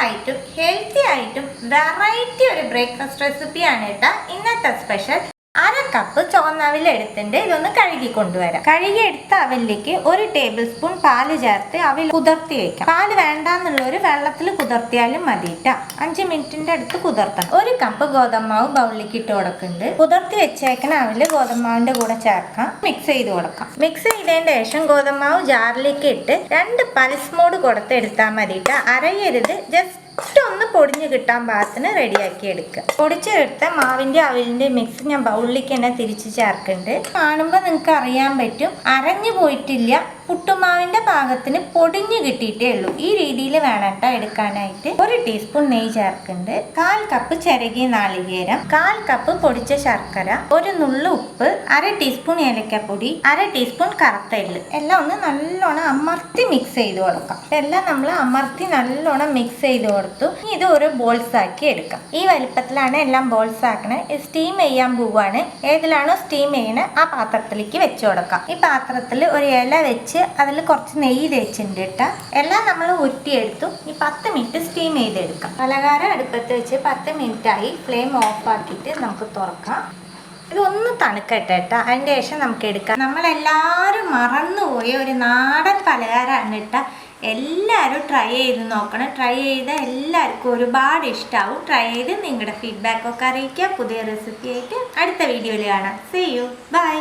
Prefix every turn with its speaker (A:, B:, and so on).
A: സിമ്പിളായിട്ടും healthy ആയിട്ടും variety ഒരു breakfast റെസിപ്പിയാണ് കേട്ടോ ഇന്നത്തെ സ്പെഷ്യൽ. 1/2 കപ്പ് ചുവന്ന അവിൽ എടുത്തിട്ട് ഇതൊന്ന് കഴുകി കൊണ്ടുവരാം. കഴുകിയെടുത്ത അവലിലേക്ക് 1 ടേബിൾ സ്പൂൺ പാല് ചേർത്ത് അവിൽ കുതിർത്തി വെക്കാം. പാല് വേണ്ടാന്നുള്ളൊരു വെള്ളത്തിൽ കുതിർത്തിയാലും മതിട്ടാ. 5 മിനിറ്റിന്റെ അടുത്ത് കുതിർത്തണം. 1 കപ്പ് ഗോതമ്പാവ് ബൗളിലേക്ക് ഇട്ട് കൊടുക്കുന്നുണ്ട്. കുതിർത്തി വെച്ചേക്കണ അവില് ഗോതമ്പാവിന്റെ കൂടെ ചേർക്കാം. മിക്സ് ചെയ്ത് കൊടുക്കാം. മിക്സ് ചെയ്തതിന് ശേഷം ഗോതമ്പാവ് ജാറിലേക്ക് ഇട്ട് 2 പൾസ് മോഡ് കൊടുത്ത് എടുത്താൽ മതിട്ടാ. അരയരുത്, ജസ്റ്റ് ഒന്ന് പൊടിഞ്ഞ് കിട്ടാൻ പാകത്തിന് റെഡിയാക്കി എടുക്കുക. പൊടിച്ചെടുത്ത മാവിന്റെ അവിലിന്റെ മിക്സ് ഞാൻ ബൗളിലേക്ക് തന്നെ തിരിച്ച് ചേർക്കുന്നുണ്ട്. കാണുമ്പോൾ നിങ്ങൾക്ക് അറിയാൻ പറ്റും അരഞ്ഞു പോയിട്ടില്ല, പുട്ടുമാവിന്റെ പാകത്തിന് പൊടിഞ്ഞു കിട്ടിയിട്ടേ ഉള്ളൂ. ഈ രീതിയിൽ വേണം കേട്ടോ എടുക്കാനായിട്ട്. 1 ടീസ്പൂൺ നെയ്യ് ചേർക്കുന്നുണ്ട്. 1/4 കപ്പ് ചിരകിയ നാളികേരം, 1/4 കപ്പ് പൊടിച്ച ശർക്കര, 1 നുള്ളു ഉപ്പ്, 1/2 ടീസ്പൂൺ ഏലക്കപ്പൊടി, 1/2 ടീസ്പൂൺ കറുത്ത എള്ള്. എല്ലാം ഒന്ന് നല്ലോണം അമർത്തി മിക്സ് ചെയ്ത് കൊടുക്കാം. എല്ലാം നമ്മൾ അമർത്തി നല്ലോണം മിക്സ് ചെയ്ത് കൊടുത്തു. ഇത് ഓരോ ബോൾസ് ആക്കി എടുക്കാം. ഈ വലിപ്പത്തിലാണ് എല്ലാം ബോൾസ് ആക്കണേ. സ്റ്റീം ചെയ്യാൻ പോവാണ്. ഏതിലാണോ സ്റ്റീം ചെയ്യണേ ആ പാത്രത്തിലേക്ക് വെച്ച് കൊടുക്കാം. ഈ പാത്രത്തിൽ ഒരു ഇല വെച്ച് അതിൽ കുറച്ച് നെയ്യ് തേച്ചിട്ടുണ്ട് കേട്ടോ. എല്ലാം നമ്മൾ ഉരുട്ടിയെടുത്തു. ഈ 10 മിനിറ്റ് സ്റ്റീം ചെയ്തെടുക്കാം. പലഹാരം അടുപ്പത്ത് വെച്ച് 10 മിനിറ്റായി. ഫ്ലെയിം ഓഫ് ആക്കിയിട്ട് നമുക്ക് തുറക്കാം. ഇതൊന്ന് തണുക്കട്ടെ കേട്ടോ. അതിൻ്റെ ശേഷം നമുക്ക് എടുക്കാം. നമ്മളെല്ലാവരും മറന്നുപോയ ഒരു നാടൻ പലഹാരമാണ് കേട്ടോ. എല്ലാവരും ട്രൈ ചെയ്ത് നോക്കണം. ട്രൈ ചെയ്താൽ എല്ലാവർക്കും ഒരുപാട് ഇഷ്ടമാവും. ട്രൈ ചെയ്ത് നിങ്ങളുടെ ഫീഡ്ബാക്കൊക്കെ അറിയിക്കുക. പുതിയ റെസിപ്പി ആയിട്ട് അടുത്ത വീഡിയോയിൽ കാണാം. See you, by.